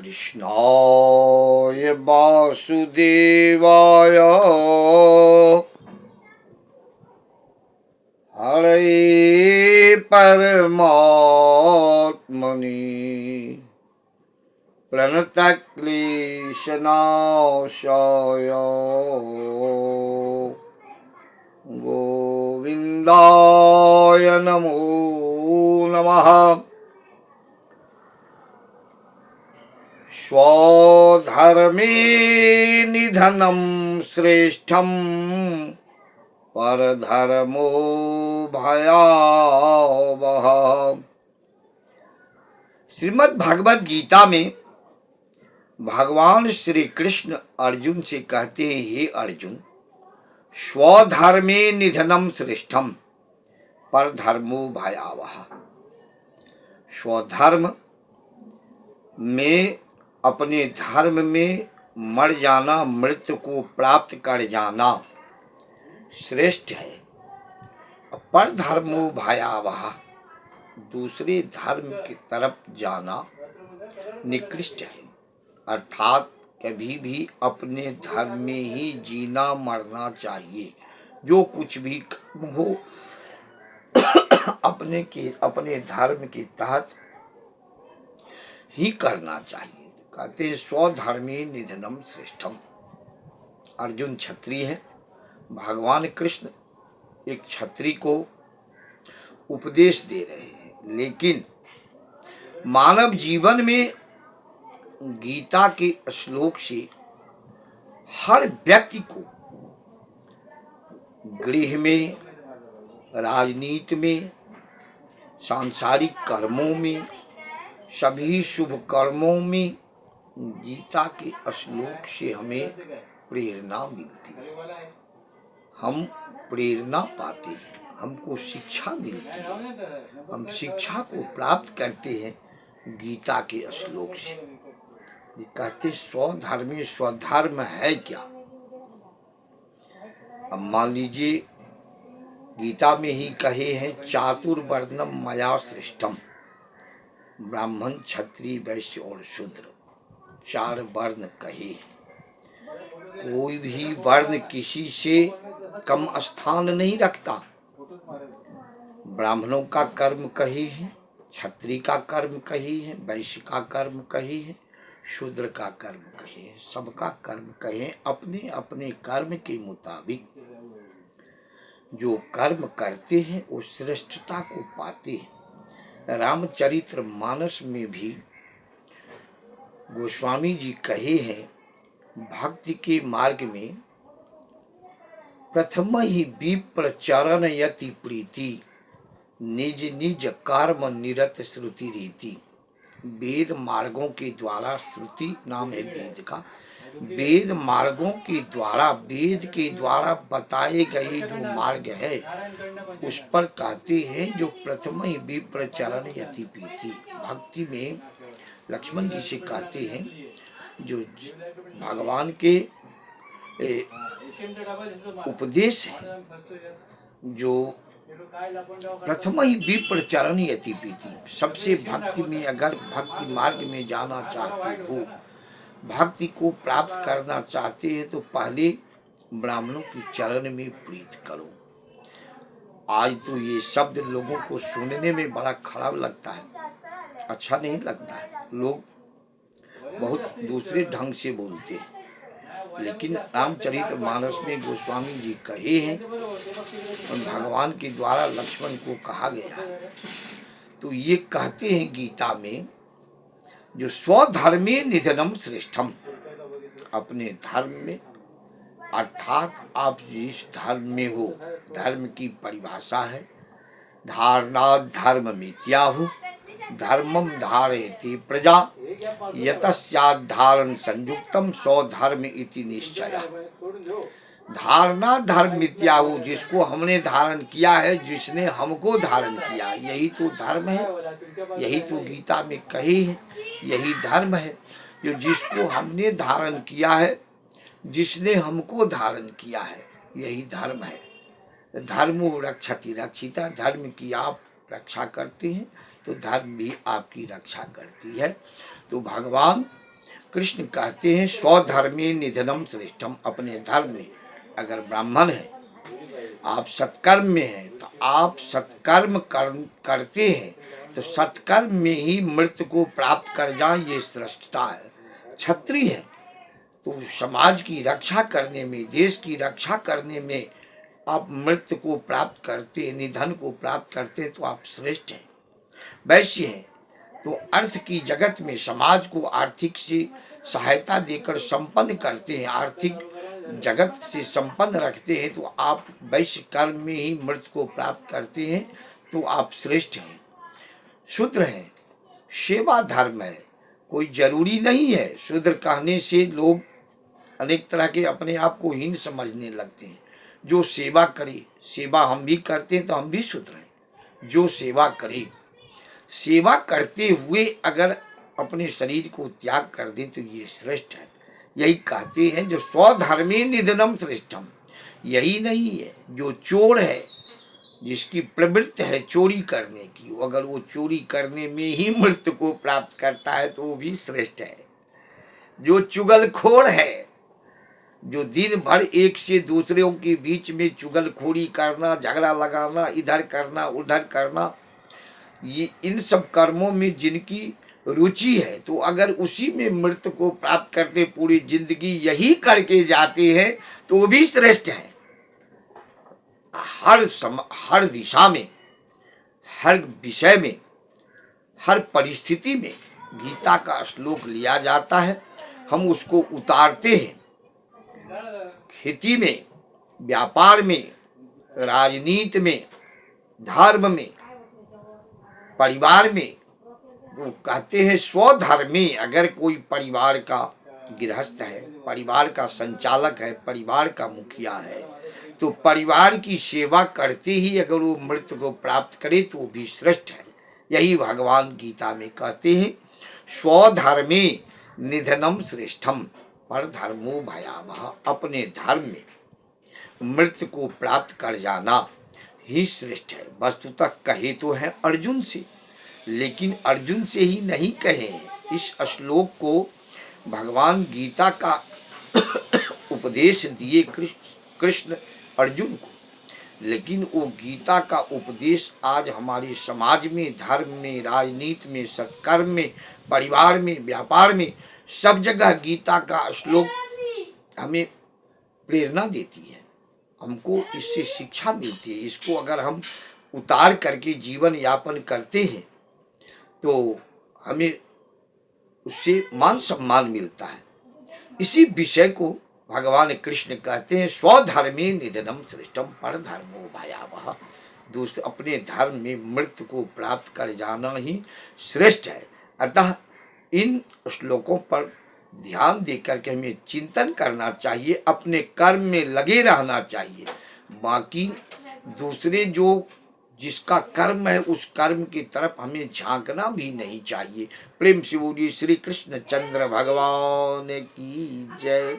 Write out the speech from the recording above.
कृष्णाय वासुदेवाय हरे परमात्मने प्रणतक्लेशनाशाय गोविन्दाय नमो नमः। स्वधर्मे निधनं श्रेष्ठं परधर्मो भयावह। श्रीमद् भागवत गीता में भगवान श्री कृष्ण अर्जुन से कहते हैं, हे अर्जुन, स्वधर्मे निधनम श्रेष्ठम परधर्मो भयावह। स्वधर्म में, अपने धर्म में मर जाना, मृत्यु को प्राप्त कर जाना श्रेष्ठ है। परधर्मो भयावह, दूसरे धर्म की तरफ जाना निकृष्ट है। अर्थात कभी भी अपने धर्म में ही जीना मरना चाहिए। जो कुछ भी कर्म हो अपने धर्म के तहत ही करना चाहिए। कहते हैं स्वधर्मे निधनम श्रेष्ठम। अर्जुन क्षत्रिय है। भगवान कृष्ण एक क्षत्रिय को उपदेश दे रहे हैं, लेकिन मानव जीवन में गीता के श्लोक से हर व्यक्ति को गृह में, राजनीति में, सांसारिक कर्मों में, सभी शुभ कर्मों में गीता के श्लोक से हमें प्रेरणा मिलती है। हम प्रेरणा पाते हैं, हमको शिक्षा मिलती है। हम शिक्षा को प्राप्त करते हैं गीता के श्लोक से। ये कहते स्वधर्मी, स्वधर्म है क्या? अब मान लीजिए गीता में ही कहे हैं, चातुर्वर्णम मया श्रेष्ठम, ब्राह्मण, क्षत्रिय, वैश्य और शूद्र, 4 वर्ण कहे। कोई भी वर्ण किसी से कम स्थान नहीं रखता। ब्राह्मणों का कर्म कहे है, क्षत्रिय का कर्म कहे है, वैश्य का कर्म कहे है, शूद्र का कर्म कहे है। सबका कर्म कहे, अपने अपने कर्म के मुताबिक जो कर्म करते हैं वो श्रेष्ठता को पाते हैं। रामचरित्र मानस में भी गोस्वामी जी कहे हैं, भक्ति के मार्ग में प्रथम ही विप्र चरण यति प्रीति, निज निज कर्म निरत श्रुति रीति। वेद मार्गों के द्वारा, श्रुति नाम है वेद का, वेद मार्गों के द्वारा, वेद के द्वारा बताए गए जो मार्ग है उस पर कहते हैं जो प्रथम ही विप्र चरण यति प्रीति। भक्ति में लक्ष्मण जी से कहते हैं, जो भगवान के उपदेश है, जो प्रथम ही विप्र चरण यति प्रीति। सबसे भक्ति में, अगर भक्ति मार्ग में जाना चाहते हो, भक्ति को प्राप्त करना चाहते हैं, तो पहले ब्राह्मणों की चरण में प्रीत करो। आज तो ये शब्द लोगों को सुनने में बड़ा खराब लगता है, अच्छा नहीं लगता है। लोग बहुत दूसरे ढंग से बोलते हैं, लेकिन रामचरित्र मानस में गोस्वामी जी कहे हैं और भगवान के द्वारा लक्ष्मण को कहा गया है। तो ये कहते हैं गीता में, जो स्वधर्मे निधनम श्रेष्ठम, अपने धर्म में, अर्थात आप जिस धर्म में हो, धर्म की परिभाषा है धारणा धर्म मिथ्याहु धर्मम धारयति प्रजा यतस्याधारण संयुक्तम स्वधर्म इति निश्चय। धारणा धर्म मिथ्याहु, जिसको हमने धारण किया है, जिसने हमको धारण किया, यही तो धर्म है। यही तो गीता में कही है, यही धर्म है। जो जिसको हमने धारण किया है, जिसने हमको धारण किया है, यही धर्म है। धर्मो रक्षति रक्षिता, धर्म की आप रक्षा करते हैं तो धर्म भी आपकी रक्षा करती है। तो भगवान कृष्ण कहते हैं स्वधर्मे निधनम श्रेष्ठम। अपने धर्म में अगर ब्राह्मण है, आप सत्कर्म में हैं, तो आप सत्कर्म करते हैं तो सत्कर्म में ही मृत्यु को प्राप्त कर जाएं, ये श्रेष्ठता है। क्षत्रिय है तो समाज की रक्षा करने में, देश की रक्षा करने में आप मृत्यु को प्राप्त करते हैं, निधन को प्राप्त करते हैं, तो आप श्रेष्ठ हैं। वैश्य हैं तो अर्थ की जगत में समाज को आर्थिक से सहायता देकर संपन्न करते हैं, आर्थिक जगत से संपन्न रखते हैं, तो आप वैश्य कर्म में ही मृत्यु को प्राप्त करते हैं, तो आप श्रेष्ठ हैं। शूद्र हैं, सेवा धर्म है, कोई जरूरी नहीं है। शूद्र कहने से लोग अनेक तरह के अपने आप को हीन समझने लगते हैं। जो सेवा करे, सेवा हम भी करते हैं तो हम भी शूद्र हैं। जो सेवा करे, सेवा करते हुए अगर अपने शरीर को त्याग कर दे तो ये श्रेष्ठ है। यही कहते हैं जो स्वधर्मे निधनम श्रेष्ठम। यही नहीं है जो चोर है, जिसकी प्रवृत्ति है चोरी करने की, अगर वो चोरी करने में ही मृत्यु को प्राप्त करता है तो वो भी श्रेष्ठ है। जो चुगलखोर है, जो दिन भर एक से दूसरों के बीच में चुगलखोरी करना, झगड़ा लगाना, इधर करना उधर करना, ये इन सब कर्मों में जिनकी रुचि है, तो अगर उसी में मृत्यु को प्राप्त करते पूरी जिंदगी यही करके जाते हैं तो वो भी श्रेष्ठ है। हर दिशा में, हर विषय में, हर परिस्थिति में गीता का श्लोक लिया जाता है, हम उसको उतारते हैं। खेती में, व्यापार में, राजनीति में, धर्म में, परिवार में, वो कहते हैं स्वधर्मे। अगर कोई परिवार का गृहस्थ है, परिवार का संचालक है, परिवार का मुखिया है, तो परिवार की सेवा करते ही अगर वो मृत्यु को प्राप्त करे तो वो भी श्रेष्ठ है। यही भगवान गीता में कहते हैं स्वधर्मे निधनम श्रेष्ठम पर धर्मो भयावह। अपने धर्म में मृत्यु को प्राप्त कर जाना ही श्रेष्ठ है। वस्तुतः कहे तो है अर्जुन से, लेकिन अर्जुन से ही नहीं कहे। इस श्लोक को भगवान गीता का उपदेश दिए कृष्ण अर्जुन को, लेकिन वो गीता का उपदेश आज हमारे समाज में, धर्म में, राजनीति में, सत्कर्म में, परिवार में, व्यापार में, सब जगह गीता का श्लोक हमें प्रेरणा देती है, हमको इससे शिक्षा मिलती है। इसको अगर हम उतार करके जीवन यापन करते हैं तो हमें उससे मान सम्मान मिलता है। इसी विषय को भगवान कृष्ण कहते हैं स्वधर्मे निधनम श्रेष्ठम पर धर्मो भयावह। दूसरे अपने धर्म में मृत्यु को प्राप्त कर जाना ही श्रेष्ठ है। अतः इन श्लोकों पर ध्यान देकर के हमें चिंतन करना चाहिए, अपने कर्म में लगे रहना चाहिए। बाकी दूसरे जो जिसका कर्म है उस कर्म की तरफ हमें झांकना भी नहीं चाहिए। प्रेम से बोलिए श्री कृष्ण चंद्र भगवान की जय।